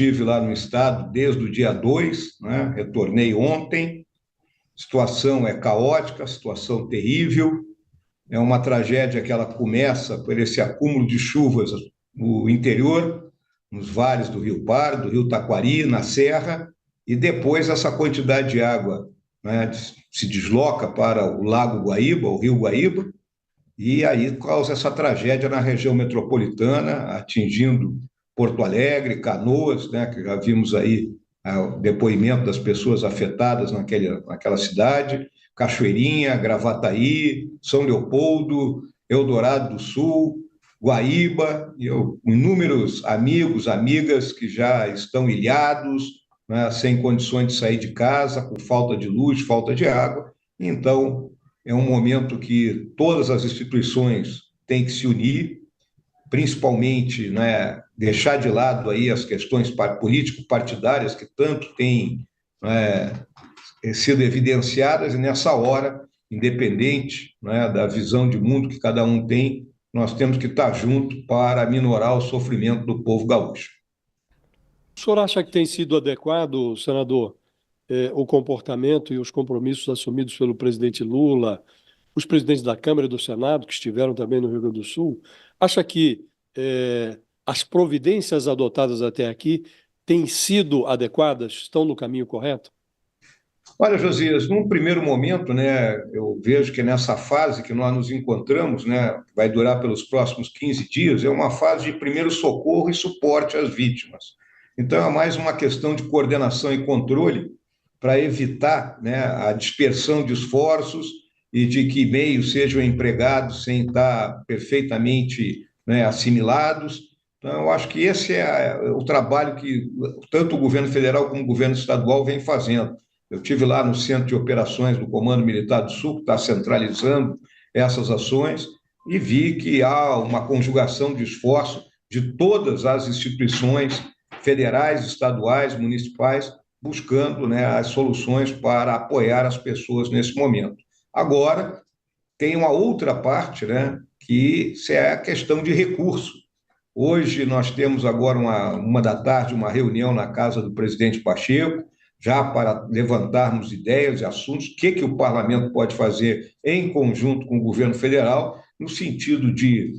tive lá no estado desde o dia 2, né? Retornei ontem. A situação é caótica, situação terrível. É uma tragédia que ela começa por esse acúmulo de chuvas no interior, nos vales do Rio Pardo, do Rio Taquari, na Serra, e depois essa quantidade de água, né, se desloca para o Lago Guaíba, o Rio Guaíba, e aí causa essa tragédia na região metropolitana, atingindo Porto Alegre, Canoas, né, que já vimos aí o depoimento das pessoas afetadas naquela cidade, Cachoeirinha, Gravataí, São Leopoldo, Eldorado do Sul, Guaíba, inúmeros amigos, amigas que já estão ilhados, né, sem condições de sair de casa, com falta de luz, falta de água. Então, é um momento que todas as instituições têm que se unir, principalmente, né, deixar de lado aí as questões político-partidárias que tanto têm, né, sido evidenciadas, e nessa hora, independente, né, da visão de mundo que cada um tem, nós temos que estar juntos para minorar o sofrimento do povo gaúcho. O senhor acha que tem sido adequado, senador, o comportamento e os compromissos assumidos pelo presidente Lula, os presidentes da Câmara e do Senado, que estiveram também no Rio Grande do Sul? Acha que as providências adotadas até aqui têm sido adequadas, estão no caminho correto? Olha, Josias, num primeiro momento, né, eu vejo que nessa fase que nós nos encontramos, né, vai durar pelos próximos 15 dias, é uma fase de primeiro socorro e suporte às vítimas. Então, é mais uma questão de coordenação e controle para evitar, né, a dispersão de esforços e de que meios sejam empregados sem estar perfeitamente, né, assimilados. Então, eu acho que esse é o trabalho que tanto o governo federal como o governo estadual vem fazendo. Eu tive lá no Centro de Operações do Comando Militar do Sul, que está centralizando essas ações, e vi que há uma conjugação de esforço de todas as instituições federais, estaduais, municipais, buscando, né, as soluções para apoiar as pessoas nesse momento. Agora, tem uma outra parte, né, que é a questão de recurso. Hoje nós temos agora, uma da tarde, uma reunião na casa do presidente Pacheco, já para levantarmos ideias e assuntos, o que o parlamento pode fazer em conjunto com o governo federal, no sentido de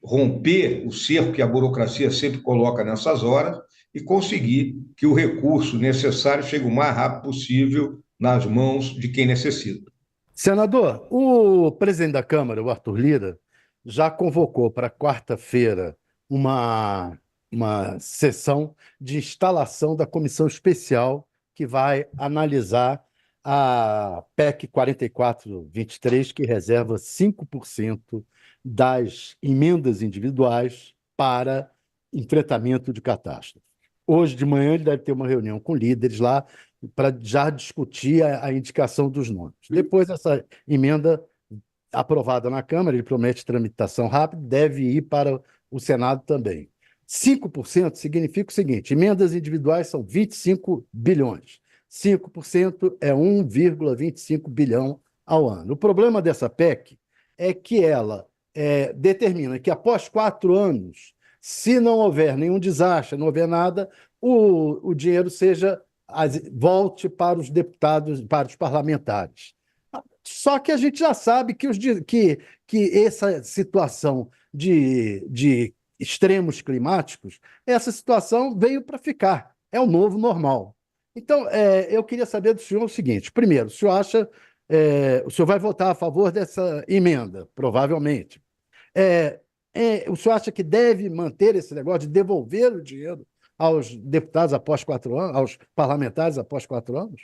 romper o cerco que a burocracia sempre coloca nessas horas e conseguir que o recurso necessário chegue o mais rápido possível nas mãos de quem necessita. Senador, o presidente da Câmara, o Arthur Lira, já convocou para quarta-feira uma, uma sessão de instalação da comissão especial que vai analisar a PEC 4423, que reserva 5% das emendas individuais para enfrentamento de catástrofe. Hoje de manhã ele deve ter uma reunião com líderes lá para já discutir a indicação dos nomes. Depois dessa emenda aprovada na Câmara, ele promete tramitação rápida, deve ir para o Senado também. 5% significa o seguinte: emendas individuais são 25 bilhões. 5% é 1,25 bilhão ao ano. O problema dessa PEC é que ela determina que após 4 anos, se não houver nenhum desastre, não houver nada, o dinheiro volte para os deputados, para os parlamentares. Só que a gente já sabe que essa situação de extremos climáticos, essa situação veio para ficar, é o novo normal. Então, eu queria saber do senhor o seguinte: primeiro, o senhor o senhor vai votar a favor dessa emenda, provavelmente. O senhor acha que deve manter esse negócio de devolver o dinheiro aos deputados após 4 anos, aos parlamentares após 4 anos?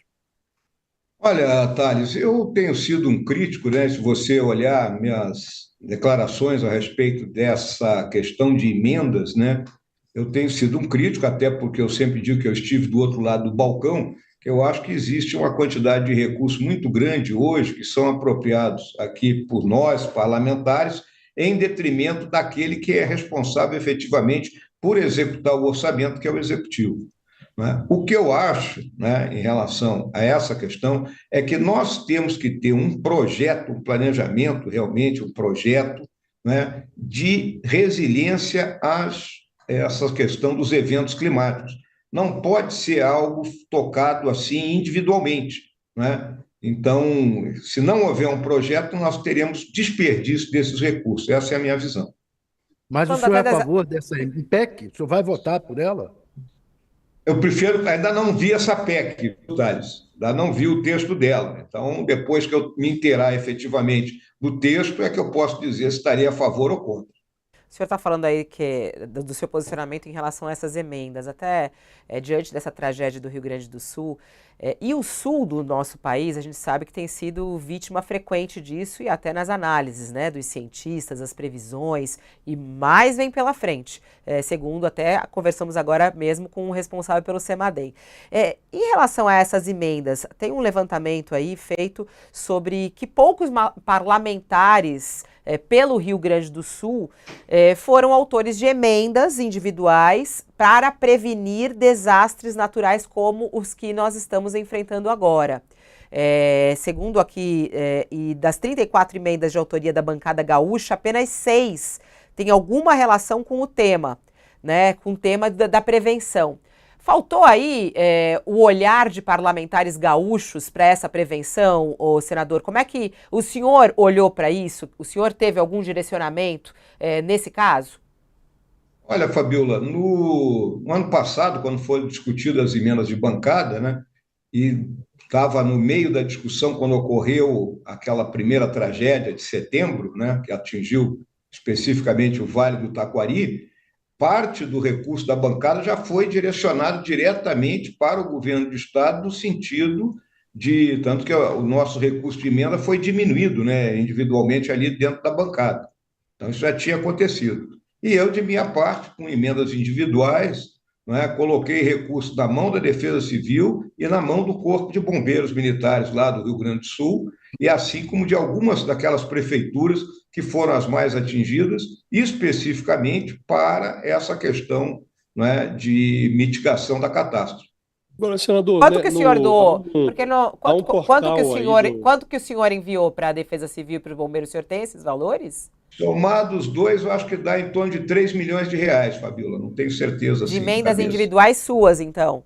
Olha, Thales, eu tenho sido um crítico, né? Se você olhar minhas declarações a respeito dessa questão de emendas, né? Eu tenho sido um crítico, até porque eu sempre digo que eu estive do outro lado do balcão, que eu acho que existe uma quantidade de recursos muito grande hoje que são apropriados aqui por nós, parlamentares, em detrimento daquele que é responsável efetivamente por executar o orçamento, que é o executivo, né? O que eu acho, né, em relação a essa questão é que nós temos que ter um projeto, um planejamento, realmente um projeto, né, de resiliência essa questão dos eventos climáticos. não pode ser algo tocado assim individualmente, né? Então, se não houver um projeto, nós teremos desperdício desses recursos. Essa é a minha visão. Mas o Falando senhor é até a favor dessa PEC? O senhor vai votar por ela? Eu prefiro, ainda não vi essa PEC, Thales, ainda não vi o texto dela. Então, depois que eu me inteirar efetivamente do texto, é que eu posso dizer se estaria a favor ou contra. O senhor está falando aí do seu posicionamento em relação a essas emendas, até diante dessa tragédia do Rio Grande do Sul. E o sul do nosso país, a gente sabe que tem sido vítima frequente disso e até nas análises, né, dos cientistas, as previsões, e mais vem pela frente, segundo até conversamos agora mesmo com o responsável pelo CEMADEM. Em relação a essas emendas, tem um levantamento aí feito sobre que poucos parlamentares pelo Rio Grande do Sul foram autores de emendas individuais para prevenir desastres naturais como os que nós estamos enfrentando agora. Segundo aqui, e das 34 emendas de autoria da bancada gaúcha, apenas 6 têm alguma relação com o tema, né, com o tema da prevenção. Faltou aí o olhar de parlamentares gaúchos para essa prevenção, ô senador? Como é que o senhor olhou para isso? O senhor teve algum direcionamento nesse caso? Olha, Fabiola, no ano passado, quando foram discutidas as emendas de bancada, né, e estava no meio da discussão quando ocorreu aquela primeira tragédia de setembro, né, que atingiu especificamente o Vale do Taquari, parte do recurso da bancada já foi direcionado diretamente para o governo do Estado, no sentido de, tanto que o nosso recurso de emenda foi diminuído, né, individualmente ali dentro da bancada. Então, isso já tinha acontecido. E eu, de minha parte, com emendas individuais, né, coloquei recursos na mão da Defesa Civil e na mão do Corpo de Bombeiros Militares lá do Rio Grande do Sul, e assim como de algumas daquelas prefeituras que foram as mais atingidas, especificamente para essa questão, né, de mitigação da catástrofe. Agora, senador, Quanto né, que o senhor doou? Porque há um portal aí quanto que o senhor enviou para a Defesa Civil e para os bombeiros? O senhor tem esses valores? Somados os dois, eu acho que dá em torno de 3 milhões de reais, Fabiola. Não tenho certeza De assim, emendas de individuais suas, então.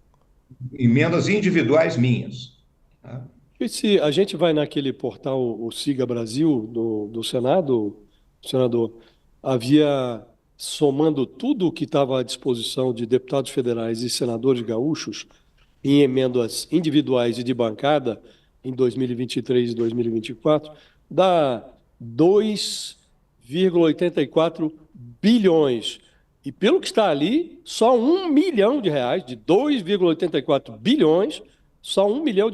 emendas individuais minhas. Tá? E se a gente vai naquele portal, o Siga Brasil, do Senado, senador, havia, somando tudo o que estava à disposição de deputados federais e senadores gaúchos, em emendas individuais e de bancada, em 2023 e 2024, dá 2,84 bilhões. E pelo que está ali, só R$ 1 milhão, de 2,84 bilhões, só R$ 1 milhão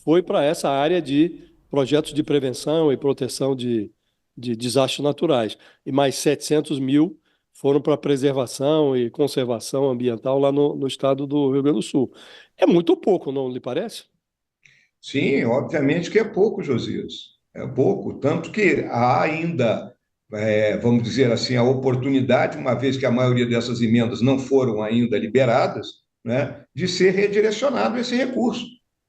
foi para essa área de projetos de prevenção e proteção de desastres naturais. E mais 700 mil foram para preservação e conservação ambiental lá no estado do Rio Grande do Sul. É muito pouco, não lhe parece? Sim, obviamente que é pouco, Josias. É pouco. Tanto que há ainda, vamos dizer assim, a oportunidade, uma vez que a maioria dessas emendas não foram ainda liberadas, né, de ser redirecionado esse recurso.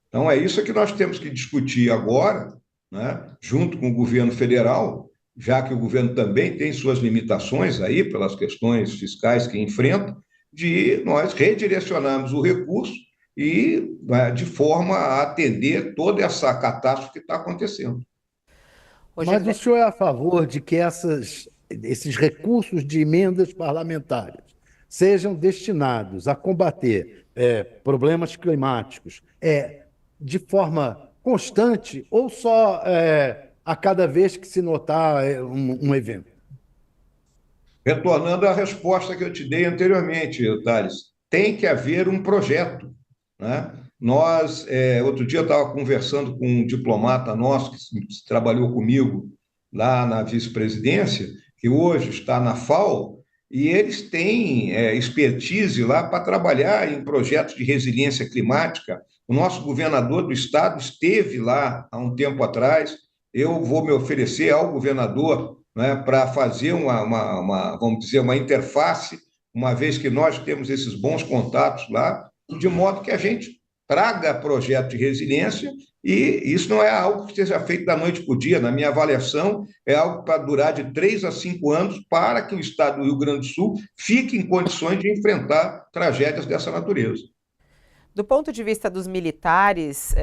Então, é isso que nós temos que discutir agora, né, junto com o governo federal, já que o governo também tem suas limitações aí, pelas questões fiscais que enfrenta, de nós redirecionarmos o recurso e de forma a atender toda essa catástrofe que está acontecendo. Mas o senhor é a favor de que esses recursos de emendas parlamentares sejam destinados a combater problemas climáticos de forma constante ou só a cada vez que se notar um evento? Retornando à resposta que eu te dei anteriormente, Thales, tem que haver um projeto, né? Nós, outro dia eu estava conversando com um diplomata nosso que trabalhou comigo lá na vice-presidência, que hoje está na FAO, e eles têm expertise lá para trabalhar em projetos de resiliência climática. O nosso governador do estado esteve lá há um tempo atrás. Eu vou me oferecer ao governador, né, para fazer vamos dizer, uma interface, uma vez que nós temos esses bons contatos lá, de modo que a gente traga projeto de resiliência E isso não é algo que seja feito da noite para o dia. Na minha avaliação, é algo para durar de 3 a 5 anos para que o Estado do Rio Grande do Sul fique em condições de enfrentar tragédias dessa natureza. Do ponto de vista dos militares,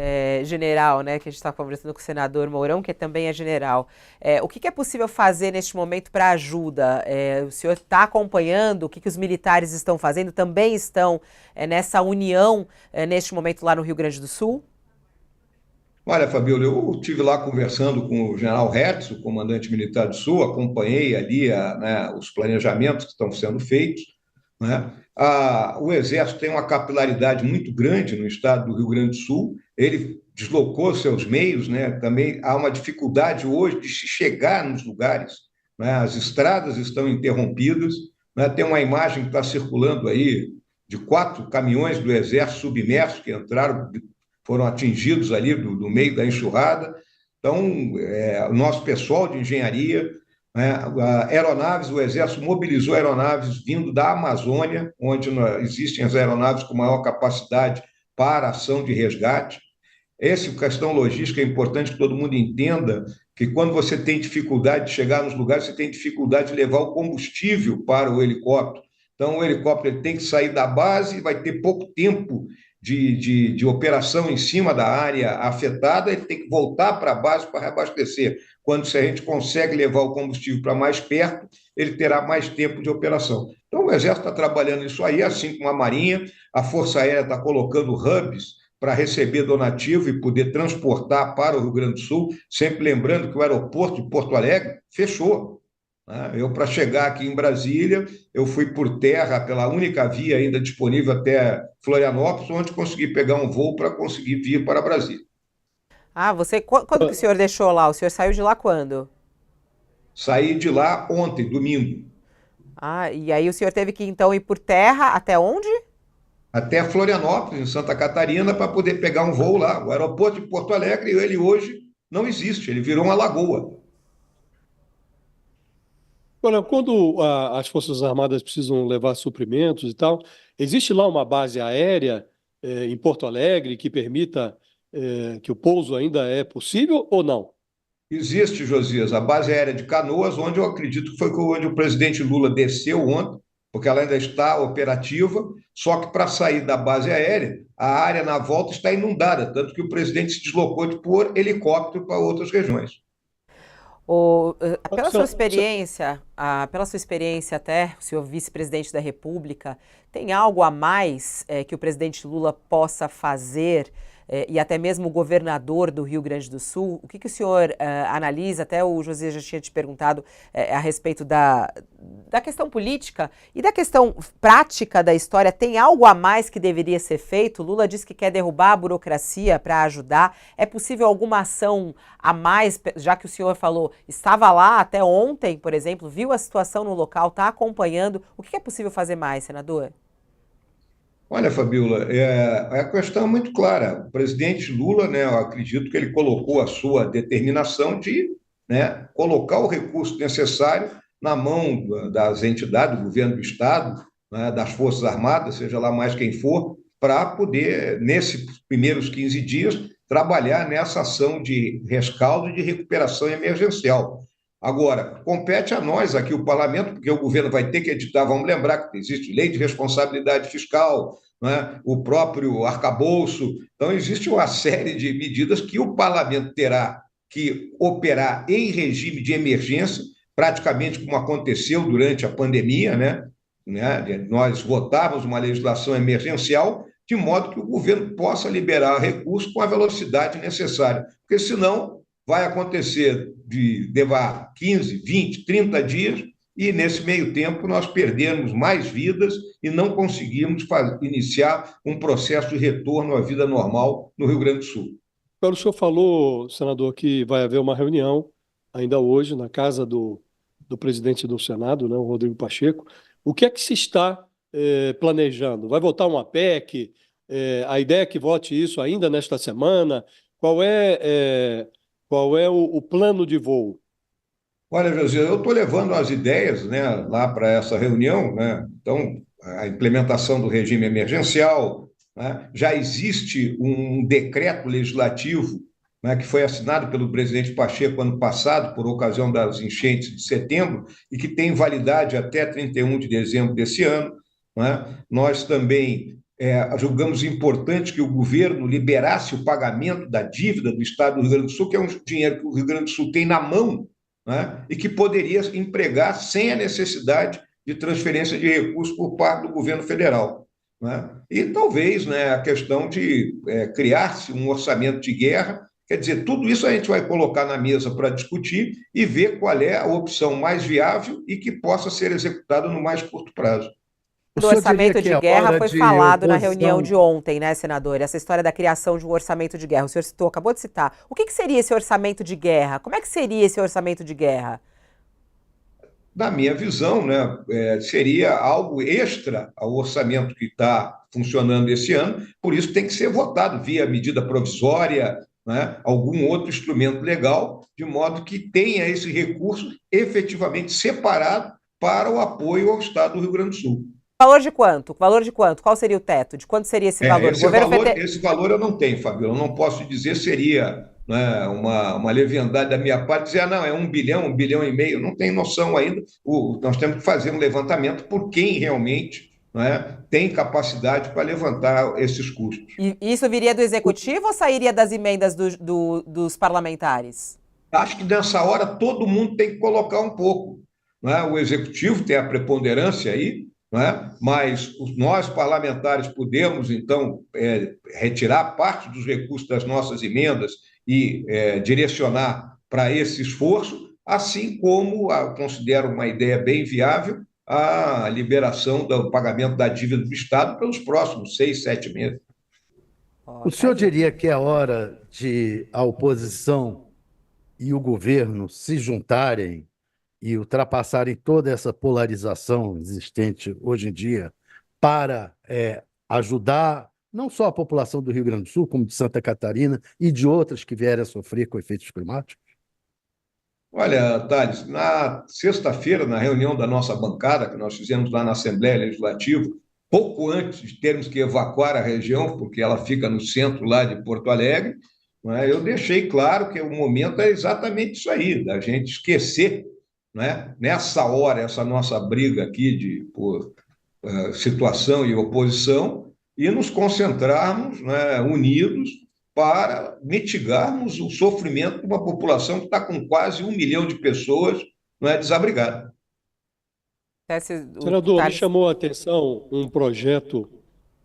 general, né, que a gente está conversando com o senador Mourão, que também é general, o que é possível fazer neste momento para ajuda? O senhor está acompanhando o que os militares estão fazendo? Também estão nessa união neste momento lá no Rio Grande do Sul? Olha, Fabíola, eu estive lá conversando com o general Hertz, o comandante militar do Sul, acompanhei ali né, os planejamentos que estão sendo feitos, né? O Exército tem uma capilaridade muito grande no estado do Rio Grande do Sul, ele deslocou seus meios, né? Também há uma dificuldade hoje de se chegar nos lugares, né? As estradas estão interrompidas, né? Tem uma imagem que está circulando aí de 4 caminhões do Exército submersos que entraram, foram atingidos ali do meio da enxurrada. Então, o nosso pessoal de engenharia, né, aeronaves, o Exército mobilizou aeronaves vindo da Amazônia, onde existem as aeronaves com maior capacidade para ação de resgate. Essa questão logística é importante que todo mundo entenda que quando você tem dificuldade de chegar nos lugares, você tem dificuldade de levar o combustível para o helicóptero. Então, o helicóptero ele tem que sair da base e vai ter pouco tempo de operação em cima da área afetada, ele tem que voltar para a base para reabastecer. Quando se a gente consegue levar o combustível para mais perto, ele terá mais tempo de operação. Então, o Exército está trabalhando isso aí, assim como a Marinha, a Força Aérea está colocando hubs para receber donativo e poder transportar para o Rio Grande do Sul, sempre lembrando que o aeroporto de Porto Alegre fechou. Eu, para chegar aqui em Brasília, eu fui por terra, pela única via ainda disponível até Florianópolis, onde consegui pegar um voo para conseguir vir para Brasília. Quando que o senhor deixou lá? O senhor saiu de lá quando? Saí de lá ontem, domingo. E aí o senhor teve que então ir por terra até onde? Até Florianópolis, em Santa Catarina, para poder pegar um voo lá. O aeroporto de Porto Alegre, ele hoje não existe, ele virou uma lagoa. Agora, quando as Forças Armadas precisam levar suprimentos e tal, existe lá uma base aérea em Porto Alegre que permita que o pouso ainda é possível ou não? Existe, Josias, a base aérea de Canoas, onde eu acredito que foi onde o presidente Lula desceu ontem, porque ela ainda está operativa, só que para sair da base aérea, a área na volta está inundada, tanto que o presidente se deslocou de pôr helicóptero para outras regiões. Pela sua experiência até, o senhor vice-presidente da República, tem algo a mais que o presidente Lula possa fazer e até mesmo o governador do Rio Grande do Sul? O que o senhor analisa? Até o José já tinha te perguntado a respeito da questão política e da questão prática da história. Tem algo a mais que deveria ser feito? Lula disse que quer derrubar a burocracia para ajudar. É possível alguma ação a mais, já que o senhor falou, estava lá até ontem, por exemplo, viu a situação no local, está acompanhando. O que é possível fazer mais, senador? Olha, Fabíola, a questão é muito clara. O presidente Lula, né, eu acredito que ele colocou a sua determinação de, né, colocar o recurso necessário na mão das entidades, do governo do Estado, né, das Forças Armadas, seja lá mais quem for, para poder, nesses primeiros 15 dias, trabalhar nessa ação de rescaldo e de recuperação emergencial. Agora, compete a nós aqui, o parlamento, porque o governo vai ter que editar, vamos lembrar que existe lei de responsabilidade fiscal, né? O próprio arcabouço. Então, existe uma série de medidas que o parlamento terá que operar em regime de emergência, praticamente como aconteceu durante a pandemia, né? Nós votávamos uma legislação emergencial de modo que o governo possa liberar recursos com a velocidade necessária, porque senão vai acontecer de levar 15, 20, 30 dias e, nesse meio tempo, nós perdemos mais vidas e não conseguimos iniciar um processo de retorno à vida normal no Rio Grande do Sul. Agora, o senhor falou, senador, que vai haver uma reunião ainda hoje na casa do presidente do Senado, né, o Rodrigo Pacheco. O que é que se está planejando? Vai votar uma PEC? A ideia é que vote isso ainda nesta semana? Qual é o plano de voo? Olha, José, eu estou levando as ideias, né, lá para essa reunião, né? Então, a implementação do regime emergencial, né? Já existe um decreto legislativo né, que foi assinado pelo presidente Pacheco ano passado, por ocasião das enchentes de setembro, e que tem validade até 31 de dezembro desse ano, né? Nós também julgamos importante que o governo liberasse o pagamento da dívida do Estado do Rio Grande do Sul, que é um dinheiro que o Rio Grande do Sul tem na mão, né, e que poderia empregar sem a necessidade de transferência de recursos por parte do governo federal, né? E talvez, né, a questão de criar-se um orçamento de guerra. Quer dizer, tudo isso a gente vai colocar na mesa para discutir e ver qual é a opção mais viável e que possa ser executada no mais curto prazo. O Do senhor diria orçamento que de é guerra hora foi de falado na reunião de oposição. ontem, né, senador? Essa história da criação de um orçamento de guerra. O senhor citou, acabou de citar. O que seria esse orçamento de guerra? Como é que seria esse orçamento de guerra? Na minha visão, né, seria algo extra ao orçamento que está funcionando esse ano, por isso tem que ser votado via medida provisória, né, algum outro instrumento legal, de modo que tenha esse recurso efetivamente separado para o apoio ao Estado do Rio Grande do Sul. Valor de quanto? Valor de quanto? Qual seria o teto? De quanto seria esse valor? O governo Esse valor eu não tenho, Fabiola. Eu não posso dizer seria, né, uma leviandade da minha parte dizer, não, é 1 bilhão e meio. Não tenho noção ainda. Nós temos que fazer um levantamento por quem realmente, né, tem capacidade para levantar esses custos. E isso viria do executivo ou sairia das emendas dos parlamentares? Acho que nessa hora todo mundo tem que colocar um pouco, né? O executivo tem a preponderância aí, né? Mas nós, parlamentares, podemos, então, retirar parte dos recursos das nossas emendas e direcionar para esse esforço, assim como considero uma ideia bem viável a liberação do pagamento da dívida do Estado pelos próximos 6, 7 meses. O senhor diria que é hora de a oposição e o governo se juntarem e ultrapassarem toda essa polarização existente hoje em dia para ajudar não só a população do Rio Grande do Sul, como de Santa Catarina e de outras que vierem a sofrer com efeitos climáticos? Olha, Thales, na sexta-feira, na reunião da nossa bancada, que nós fizemos lá na Assembleia Legislativa, pouco antes de termos que evacuar a região, porque ela fica no centro lá de Porto Alegre, né, eu deixei claro que o momento é exatamente isso aí, da gente esquecer, né, nessa hora, essa nossa briga aqui por situação e oposição, e nos concentrarmos, né, unidos para mitigarmos o sofrimento de uma população que está com quase 1 milhão de pessoas, não é, desabrigada. Senador, me chamou a atenção um projeto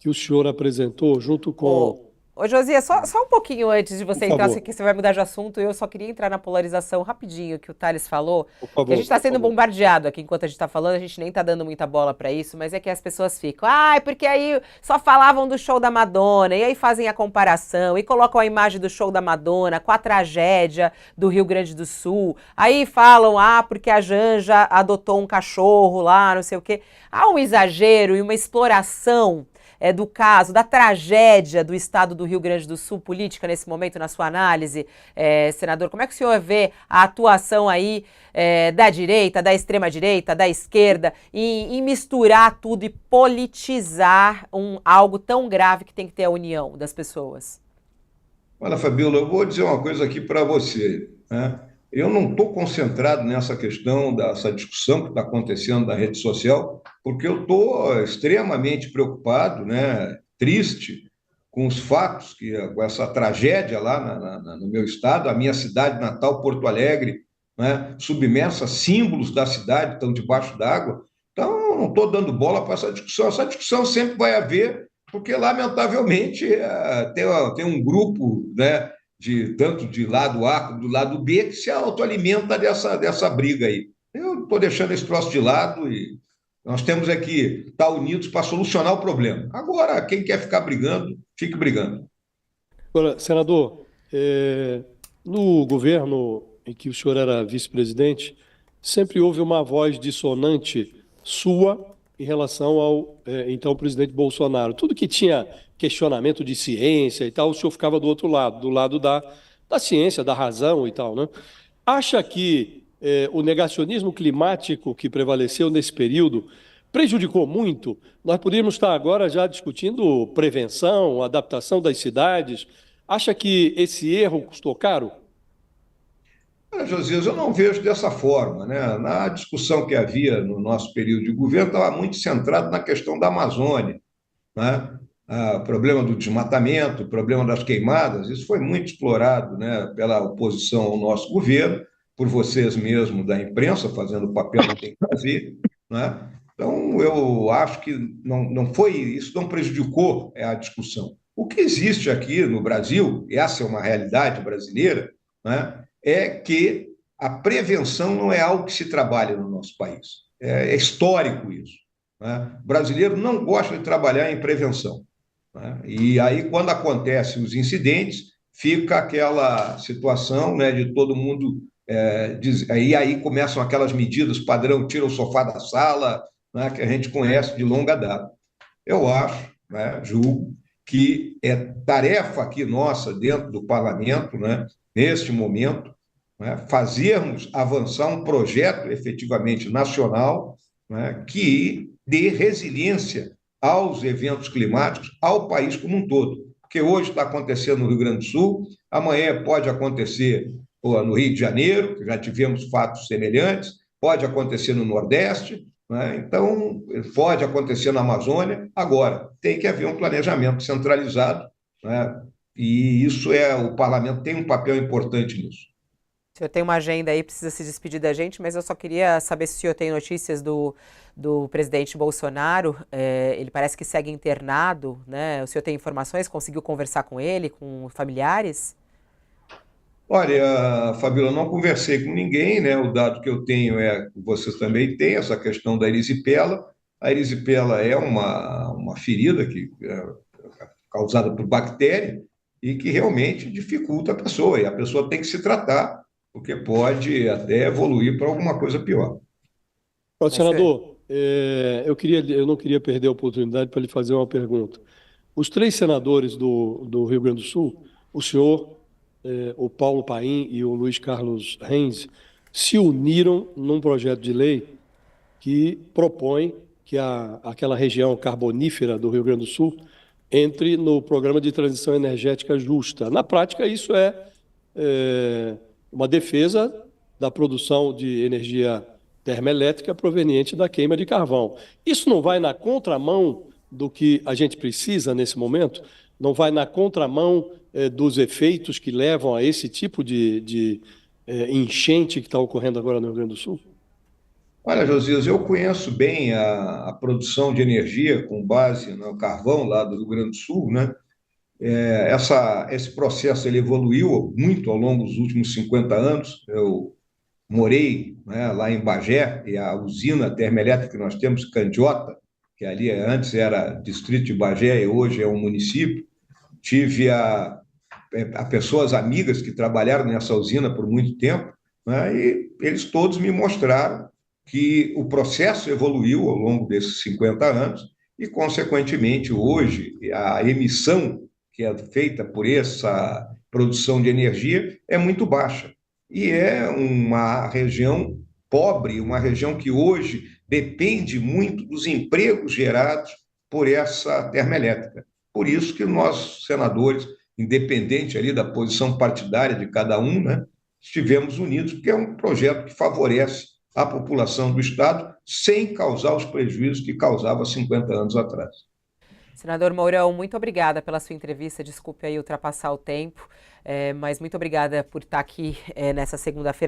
que o senhor apresentou junto com... Ô, Josias, só um pouquinho antes de você entrar, favor. que você vai mudar de assunto, eu só queria entrar na polarização rapidinho que o Thales falou, Por favor, que a gente está por sendo favor. bombardeado aqui enquanto a gente está falando, a gente nem está dando muita bola para isso, mas é que as pessoas ficam, porque aí só falavam do show da Madonna, e aí fazem a comparação, e colocam a imagem do show da Madonna com a tragédia do Rio Grande do Sul, aí falam, porque a Janja adotou um cachorro lá, não sei o quê. Há um exagero e uma exploração do caso, da tragédia do estado do Rio Grande do Sul, política nesse momento, na sua análise, senador? Como é que o senhor vê a atuação aí da direita, da extrema-direita, da esquerda, em misturar tudo e politizar algo tão grave que tem que ter a união das pessoas? Olha, Fabiola, eu vou dizer uma coisa aqui para você, né? Eu não estou concentrado nessa questão, dessa discussão que está acontecendo na rede social, porque eu estou extremamente preocupado, né, triste com os fatos, com essa tragédia lá no meu estado, a minha cidade natal, Porto Alegre, né, submersa, símbolos da cidade estão debaixo d'água. Então, eu não estou dando bola para essa discussão. Essa discussão sempre vai haver, porque, lamentavelmente, tem um grupo, né, tanto de lado A como do lado B, que se autoalimenta dessa briga aí. Eu estou deixando esse troço de lado e nós temos que estar unidos para solucionar o problema. Agora, quem quer ficar brigando, fique brigando. Agora, senador, no governo em que o senhor era vice-presidente, sempre houve uma voz dissonante sua em relação ao então presidente Bolsonaro. Tudo que tinha questionamento de ciência e tal, o senhor ficava do outro lado, do lado da ciência, da razão e tal, né? Acha que o negacionismo climático que prevaleceu nesse período prejudicou muito? Nós poderíamos estar agora já discutindo prevenção, adaptação das cidades, Acha que esse erro custou caro? Olha, Josias, eu não vejo dessa forma, né? Na discussão que havia no nosso período de governo, estava muito centrado na questão da Amazônia, né? O problema do desmatamento, o problema das queimadas, isso foi muito explorado, né, pela oposição ao nosso governo, por vocês mesmos da imprensa, fazendo o papel que tem que fazer, né? Então, eu acho que não foi, isso não prejudicou a discussão. O que existe aqui no Brasil, e essa é uma realidade brasileira, né, é que a prevenção não é algo que se trabalha no nosso país. É histórico isso, né? O brasileiro não gosta de trabalhar em prevenção, né? E aí, quando acontecem os incidentes, fica aquela situação, né, de todo mundo. Aí começam aquelas medidas padrão, tira o sofá da sala, né, que a gente conhece de longa data. Eu acho, né, julgo, que é tarefa aqui nossa, dentro do parlamento, né, neste momento, né, fazermos avançar um projeto efetivamente nacional, né, que dê resiliência aos eventos climáticos, ao país como um todo. Porque hoje está acontecendo no Rio Grande do Sul, amanhã pode acontecer no Rio de Janeiro, que já tivemos fatos semelhantes, pode acontecer no Nordeste, né? Então, pode acontecer na Amazônia. Agora, tem que haver um planejamento centralizado, né? E isso o parlamento tem um papel importante nisso. O senhor tem uma agenda aí, precisa se despedir da gente, mas eu só queria saber se o senhor tem notícias do presidente Bolsonaro. Ele parece que segue internado, né? O senhor tem informações? Conseguiu conversar com ele, com familiares? Olha, Fabíola, eu não conversei com ninguém, né? O dado que eu tenho vocês também têm, essa questão da erisipela. A erisipela é uma ferida causada por bactéria e que realmente dificulta a pessoa. E a pessoa tem que se tratar, porque pode até evoluir para alguma coisa pior. Senador, eu não queria perder a oportunidade para lhe fazer uma pergunta. Os três senadores do Rio Grande do Sul, o senhor, o Paulo Paim e o Luiz Carlos Reis, se uniram num projeto de lei que propõe que aquela região carbonífera do Rio Grande do Sul entre no Programa de Transição Energética Justa. Na prática, isso é uma defesa da produção de energia termoelétrica proveniente da queima de carvão. Isso não vai na contramão do que a gente precisa nesse momento? Não vai na contramão dos efeitos que levam a esse tipo de enchente que está ocorrendo agora no Rio Grande do Sul? Olha, Josias, eu conheço bem a produção de energia com base no carvão lá do Rio Grande do Sul, né? Esse processo ele evoluiu muito ao longo dos últimos 50 anos. Eu morei, né, lá em Bagé, e a usina termoelétrica que nós temos, Candiota, que ali antes era distrito de Bagé e hoje é um município. Tive a pessoas amigas que trabalharam nessa usina por muito tempo, né, e eles todos me mostraram que o processo evoluiu ao longo desses 50 anos e, consequentemente, hoje a emissão que é feita por essa produção de energia é muito baixa. E é uma região pobre, uma região que hoje depende muito dos empregos gerados por essa termoelétrica. Por isso que nós, senadores, independente ali da posição partidária de cada um, né, estivemos unidos, porque é um projeto que favorece a população do Estado sem causar os prejuízos que causava 50 anos atrás. Senador Mourão, muito obrigada pela sua entrevista. Desculpe aí ultrapassar o tempo, mas muito obrigada por estar aqui nessa segunda-feira.